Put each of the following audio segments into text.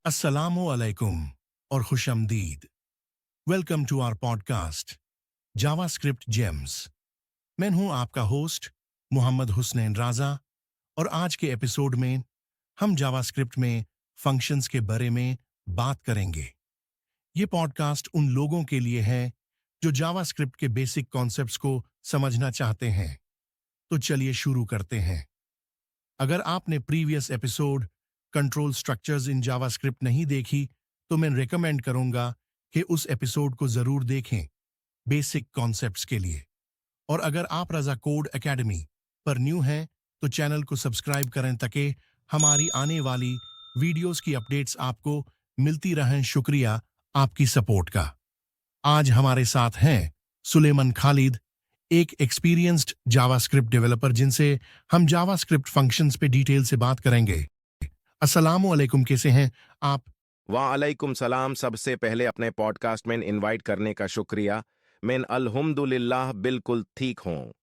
अस्सलामु अलैकुम और खुशामदीद। Welcome to our podcast JavaScript gems. मैं हूं आपका होस्ट मोहम्मद हुसनैन राजा और आज के एपिसोड में हम जावास्क्रिप्ट में फंक्शंस के बारे में बात करेंगे। ये पॉडकास्ट उन लोगों के लिए है जो जावास्क्रिप्ट के बेसिक कॉन्सेप्ट्स को समझना चाहते हैं। तो चलिए शुरू करते हैं। अगर आपने previous episode control structures in JavaScript नहीं देखी तो मैं रिकमेंड करूंगा कि उस एपिसोड को जरूर देखें बेसिक कॉन्सेप्ट्स के लिए। और अगर आप रजा कोड एकेडमी पर न्यू हैं तो चैनल को सब्सक्राइब करें ताकि हमारी आने वाली वीडियोस की अपडेट्स आपको मिलती रहें। शुक्रिया आपकी सपोर्ट का। आज हमारे साथ हैं सुलेमान खालिद, एक एक्सपीरियंस्ड जावास्क्रिप्ट डेवलपर जिनसे हम जावास्क्रिप्ट फंक्शंस पे डिटेल से बात करेंगे। अस्सलाम वालेकुम, कैसे हैं आप? वालेकुम सलाम। सबसे पहले अपने पॉडकास्ट में इनवाइट करने का शुक्रिया। मैं अल्हम्दुलिल्लाह बिल्कुल ठीक हूँ।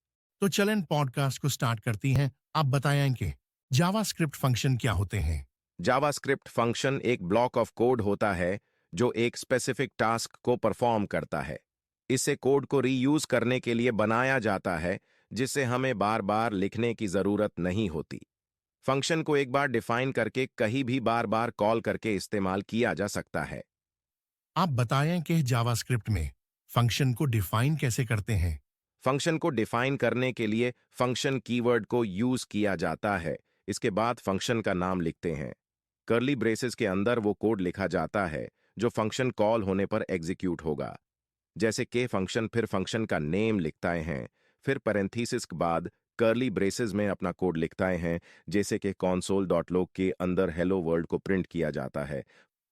तो चलें पॉडकास्ट को स्टार्ट करती हैं। आप बताएं कि जावास्क्रिप्ट फंक्शन क्या होते हैं? जावास्क्रिप्ट फंक्शन एक ब्लॉक ऑफ कोड होता है जो एक स्पेसिफिक टास्क को परफॉर्म करता है। इसे कोड को रीयूज करने के लिए बनाया जाता है, जिससे हमें बार बार लिखने की जरूरत नहीं होती। फंक्शन को एक बार डिफाइन करके कहीं भी बार बार कॉल करके इस्तेमाल किया जा सकता है। आप बताएं कि जावास्क्रिप्ट में फंक्शन को डिफाइन कैसे करते हैं? फंक्शन को डिफाइन करने के लिए फंक्शन कीवर्ड को यूज किया जाता है। इसके बाद फंक्शन का नाम लिखते हैं। कर्ली ब्रेसेस के अंदर वो कोड लिखा जाता है जो फंक्शन कॉल होने पर एग्जीक्यूट होगा। जैसे के फंक्शन फिर फंक्शन का नेम लिखता हैं, फिर पैरेंथेसिस के बाद कर्ली ब्रेसेस में अपना कोड लिखता हैं, जैसे कि console.log के अंदर हेलो वर्ल्ड को प्रिंट किया जाता है।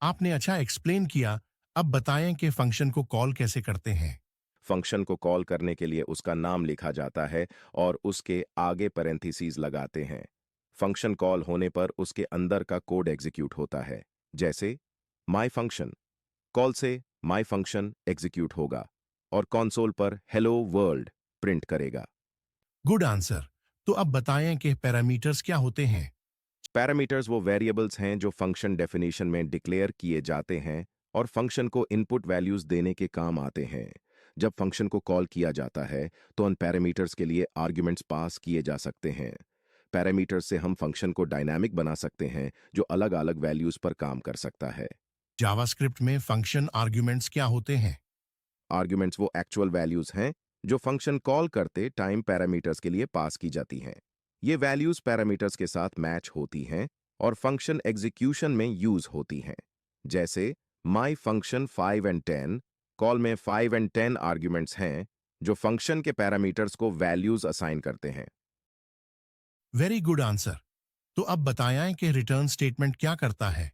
आपने अच्छा एक्सप्लेन किया। अब बताएं कि फंक्शन को कॉल कैसे करते हैं? फंक्शन को कॉल करने के लिए उसका नाम लिखा जाता है और उसके आगे पैरेंथेसिस लगाते हैं। फंक्शन कॉल होने पर उसके अंदर का कोड एग्जीक्यूट होता है। जैसे माई फंक्शन कॉल से माई फंक्शन एग्जीक्यूट होगा और कंसोल पर हेलो वर्ल्ड प्रिंट करेगा। Good answer. तो अब बताएं कि पैरामीटर्स क्या होते हैं? पैरामीटर्स वो वेरिएबल्स हैं जो फंक्शन डेफिनेशन में डिक्लेयर किए जाते हैं और फंक्शन को इनपुट वैल्यूज देने के काम आते हैं। जब फंक्शन को कॉल किया जाता है तो उन पैरामीटर्स के लिए आर्ग्यूमेंट्स पास किए जा सकते हैं। पैरामीटर्स से हम फंक्शन को डायनामिक बना सकते हैं जो अलग अलग वैल्यूज पर काम कर सकता है। जावास्क्रिप्ट में फंक्शन आर्ग्यूमेंट्स क्या होते हैं? आर्ग्यूमेंट्स वो एक्चुअल वैल्यूज हैं जो फंक्शन कॉल करते टाइम पैरामीटर्स के लिए पास की जाती हैं। ये वैल्यूज पैरामीटर्स के साथ मैच होती हैं और फंक्शन एग्जीक्यूशन में यूज होती हैं। जैसे माई फंक्शन 5 एंड 10 कॉल में 5 एंड 10 आर्ग्यूमेंट्स हैं जो फंक्शन के पैरामीटर्स को वैल्यूज असाइन करते हैं। Very good answer. तो अब बताएं कि रिटर्न स्टेटमेंट क्या करता है?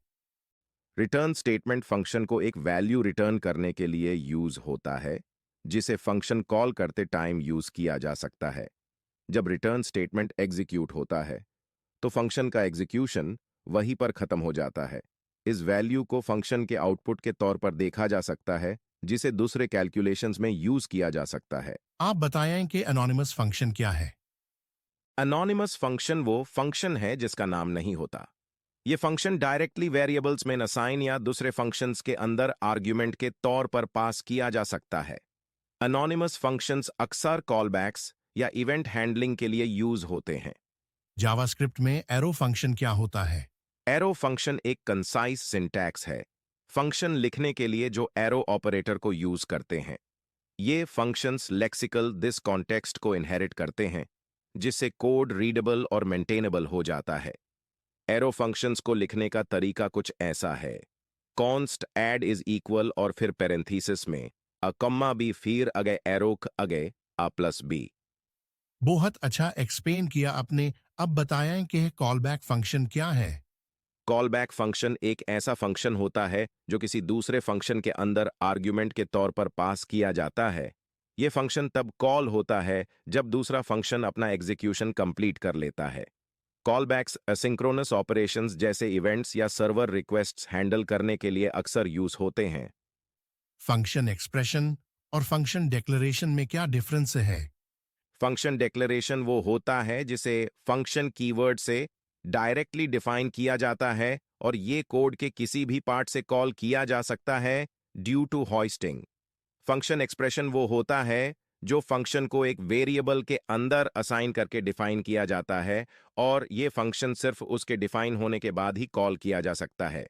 रिटर्न स्टेटमेंट फंक्शन को एक वैल्यू रिटर्न करने के लिए यूज होता है, जिसे फंक्शन कॉल करते टाइम यूज किया जा सकता है। जब रिटर्न स्टेटमेंट एग्जीक्यूट होता है तो फंक्शन का एग्जीक्यूशन वहीं पर खत्म हो जाता है। इस वैल्यू को फंक्शन के आउटपुट के तौर पर देखा जा सकता है, जिसे दूसरे कैलकुलेशंस में यूज किया जा सकता है। आप बताएं कि एनोनिमस फंक्शन क्या है? अनोनिमस फंक्शन वो फंक्शन है जिसका नाम नहीं होता। ये फंक्शन डायरेक्टली वेरिएबल्स में असाइन या दूसरे फंक्शंस के अंदर आर्ग्यूमेंट के तौर पर पास किया जा सकता है। अनोनिमस फंक्शंस अक्सर कॉलबैक्स या इवेंट हैंडलिंग के लिए यूज होते हैं। जावास्क्रिप्ट में एरो फंक्शन क्या होता है? एरो फंक्शन एक कंसाइज सिंटैक्स है, फंक्शन लिखने के लिए जो एरो ऑपरेटर को यूज करते हैं। ये फंक्शंस लेक्सिकल दिस कॉन्टेक्स्ट को इनहेरिट करते हैं, जिससे कोड रीडेबल और मेंटेनेबल हो जाता है। एरो फंक्शंस को लिखने का तरीका कुछ ऐसा है। कॉन्स्ट ऐड इज इक्वल और फिर पैरेंथेसिस में अ कॉमा बी फिर अगे एरो अगे a प्लस बी। बहुत अच्छा एक्सप्लेन किया आपने। अब बताएं कि कॉलबैक फंक्शन क्या है? कॉलबैक फंक्शन एक ऐसा फंक्शन होता है जो किसी दूसरे फंक्शन के अंदर आर्ग्यूमेंट के तौर पर पास किया जाता है। यह फंक्शन तब कॉल होता है जब दूसरा फंक्शन अपना एग्जीक्यूशन कंप्लीट कर लेता है। कॉलबैक्स एसिंक्रोनस ऑपरेशंस जैसे इवेंट्स या सर्वर रिक्वेस्ट्स हैंडल करने के लिए अक्सर यूज होते हैं। फंक्शन एक्सप्रेशन और फंक्शन डिक्लेरेशन में क्या डिफरेंस है? फंक्शन डिक्लेरेशन वो होता है जिसे फंक्शन कीवर्ड से डायरेक्टली डिफाइन किया जाता है और ये कोड के किसी भी पार्ट से कॉल किया जा सकता है due to hoisting. Function expression वो होता है जो फंक्शन को एक वेरिएबल के अंदर असाइन करके डिफाइन किया जाता है और ये फंक्शन सिर्फ उसके डिफाइन होने के बाद ही कॉल किया जा सकता है।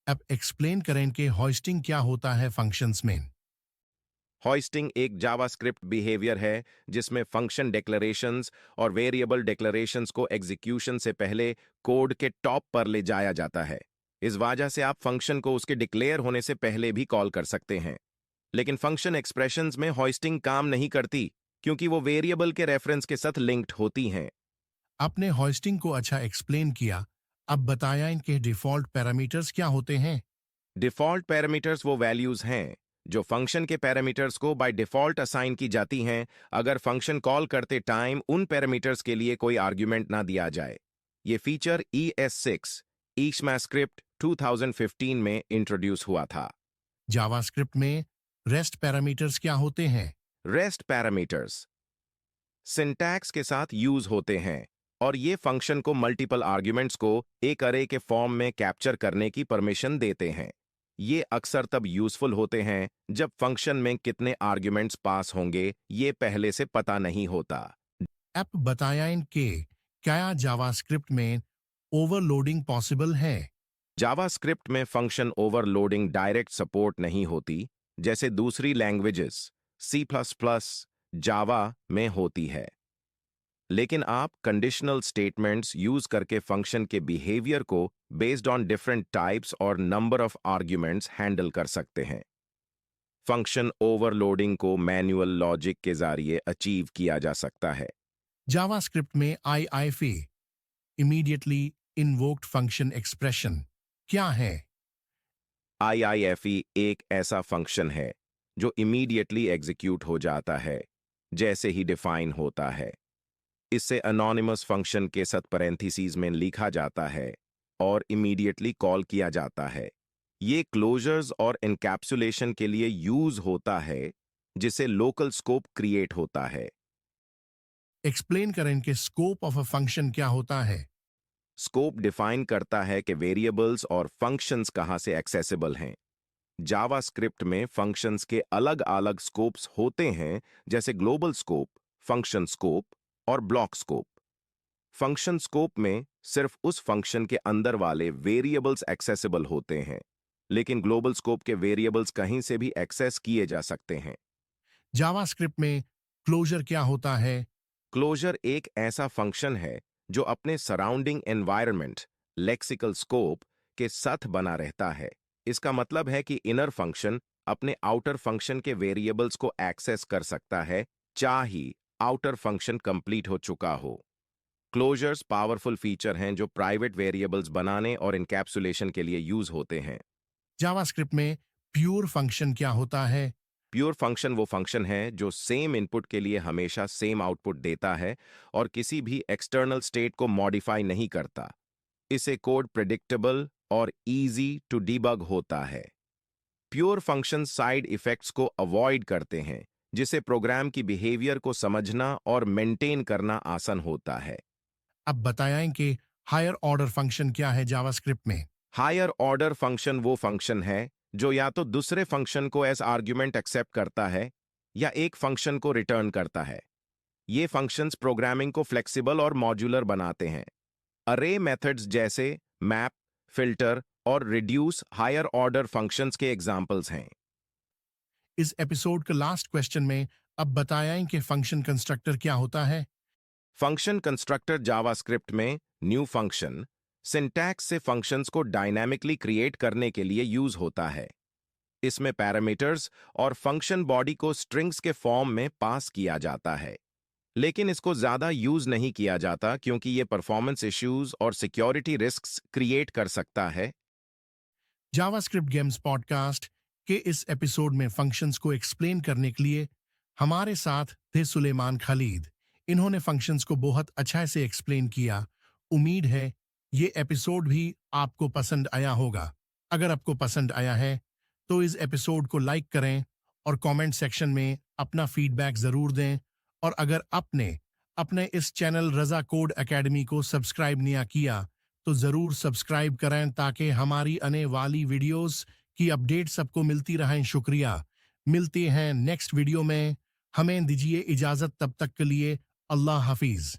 अब एक्सप्लेन करें कि होइस्टिंग क्या होता है फंक्शंस में। होइस्टिंग एक जावास्क्रिप्ट बिहेवियर है जिसमें फंक्शन डिक्लेरेशंस और वेरिएबल डिक्लेरेशंस को एग्जीक्यूशन से पहले कोड के टॉप पर ले जाया जाता है। इस वजह से आप फंक्शन को उसके डिक्लेयर होने से पहले भी कॉल कर सकते हैं। लेकिन फंक्शन एक्सप्रेशंस में होइस्टिंग काम नहीं करती क्योंकि वो वेरिएबल के रेफरेंस के साथ लिंक्ड होती हैं। आपने होइस्टिंग को अच्छा एक्सप्लेन किया। अब बताया इनके डिफॉल्ट पैरामीटर्स क्या होते हैं। डिफॉल्ट पैरामीटर्स वो वैल्यूज हैं जो फंक्शन के पैरामीटर्स को बाय डिफॉल्ट असाइन की जाती हैं अगर फंक्शन कॉल करते टाइम उन पैरामीटर्स के लिए कोई आर्ग्यूमेंट ना दिया जाए। ये फीचर ES6 ECMAScript 2015 में इंट्रोड्यूस हुआ था। जावास्क्रिप्ट में रेस्ट पैरामीटर्स क्या होते हैं। रेस्ट पैरामीटर्स सिंटैक्स के साथ यूज होते हैं और ये फंक्शन को मल्टीपल आर्ग्यूमेंट्स को एक अरे के फॉर्म में कैप्चर करने की परमिशन देते हैं। ये अक्सर तब यूजफुल होते हैं जब फंक्शन में कितने आर्ग्यूमेंट्स पास होंगे ये पहले से पता नहीं होता। अब बताया इनके क्या जावास्क्रिप्ट में ओवरलोडिंग पॉसिबल है। जावास्क्रिप्ट में फंक्शन ओवरलोडिंग डायरेक्ट सपोर्ट नहीं होती जैसे दूसरी लैंग्वेजेस C++, जावा में होती है। लेकिन आप कंडीशनल स्टेटमेंट्स यूज करके फंक्शन के बिहेवियर को बेस्ड ऑन डिफरेंट टाइप्स और नंबर ऑफ आर्ग्यूमेंट्स हैंडल कर सकते हैं। फंक्शन ओवरलोडिंग को मैन्युअल लॉजिक के जरिए अचीव किया जा सकता है। जावास्क्रिप्ट में IIFA immediately invoked function expression क्या है। IIFE एक ऐसा फंक्शन है जो इमीडिएटली एग्जीक्यूट हो जाता है जैसे ही डिफाइन होता है। इससे अनोनिमस फंक्शन के साथ पैरेंथेसिस में लिखा जाता है और इमीडिएटली कॉल किया जाता है। ये क्लोजर्स और एनकैप्सुलेशन के लिए यूज होता है जिसे लोकल स्कोप क्रिएट होता है। एक्सप्लेन करें कि स्कोप ऑफ अ फंक्शन क्या होता है। स्कोप डिफाइन करता है कि वेरिएबल्स और फंक्शंस कहां से एक्सेसिबल हैं। जावास्क्रिप्ट में फंक्शंस के अलग अलग स्कोप्स होते हैं जैसे ग्लोबल स्कोप, फंक्शन स्कोप और ब्लॉक स्कोप। फंक्शन स्कोप में सिर्फ उस फंक्शन के अंदर वाले वेरिएबल्स एक्सेसिबल होते हैं, लेकिन ग्लोबल स्कोप के वेरिएबल्स कहीं से भी एक्सेस किए जा सकते हैं। जावास्क्रिप्ट में क्लोजर क्या होता है। क्लोजर एक ऐसा फंक्शन है जो अपने सराउंडिंग एनवायरनमेंट लेक्सिकल स्कोप के साथ बना रहता है। इसका मतलब है कि इनर फंक्शन अपने आउटर फंक्शन के वेरिएबल्स को एक्सेस कर सकता है चाहे आउटर फंक्शन कंप्लीट हो चुका हो। क्लोजर्स पावरफुल फीचर हैं जो प्राइवेट वेरिएबल्स बनाने और इनकैप्सुलेशन के लिए यूज होते हैं। जावास्क्रिप्ट में प्योर फंक्शन क्या होता है। प्योर फंक्शन वो फंक्शन है जो सेम इनपुट के लिए हमेशा सेम आउटपुट देता है और किसी भी एक्सटर्नल स्टेट को मॉडिफाई नहीं करता। इसे कोड प्रेडिक्टेबल और इजी टू डिबग होता है। प्योर फंक्शन साइड इफेक्ट्स को अवॉइड करते हैं जिससे प्रोग्राम की बिहेवियर को समझना और मेंटेन करना आसान होता है। अब बताएं कि हायर ऑर्डर फंक्शन क्या है जावास्क्रिप्ट में। हायर ऑर्डर फंक्शन वो फंक्शन है जो या तो दूसरे फंक्शन को एज आर्ग्यूमेंट एक्सेप्ट करता है या एक फंक्शन को रिटर्न करता है। ये फंक्शंस प्रोग्रामिंग को फ्लेक्सिबल और मॉड्यूलर बनाते हैं। अरे मेथड्स जैसे मैप, फिल्टर और रिड्यूस हायर ऑर्डर फंक्शंस के एग्जाम्पल्स हैं। इस एपिसोड का लास्ट क्वेश्चन में अब बताएं कि फंक्शन कंस्ट्रक्टर क्या होता है। फंक्शन कंस्ट्रक्टर जावास्क्रिप्ट में न्यू फंक्शन सिंटैक्स से फंक्शंस को डायनामिकली क्रिएट करने के लिए यूज होता है। इसमें पैरामीटर्स और फंक्शन बॉडी को स्ट्रिंग्स के फॉर्म में पास किया जाता है, लेकिन इसको ज्यादा यूज नहीं किया जाता क्योंकि ये परफॉर्मेंस इश्यूज और सिक्योरिटी रिस्क्स क्रिएट कर सकता है। जावास्क्रिप्ट गेम्स पॉडकास्ट के इस एपिसोड में फंक्शंस को एक्सप्लेन करने के लिए हमारे साथ थे सुलेमान खालिद। इन्होंने फंक्शंस को बहुत अच्छा से एक्सप्लेन किया। उम्मीद है ये एपिसोड भी आपको पसंद आया होगा। अगर आपको पसंद आया है तो इस एपिसोड को लाइक करें और कमेंट सेक्शन में अपना फीडबैक जरूर दें। और अगर आपने अपने इस चैनल रजा कोड एकेडमी को सब्सक्राइब नहीं किया तो ज़रूर सब्सक्राइब करें ताकि हमारी आने वाली वीडियोस की अपडेट सबको मिलती रहें। शुक्रिया। मिलते हैं नेक्स्ट वीडियो में। हमें दीजिए इजाज़त, तब तक के लिए अल्लाह हाफिज़।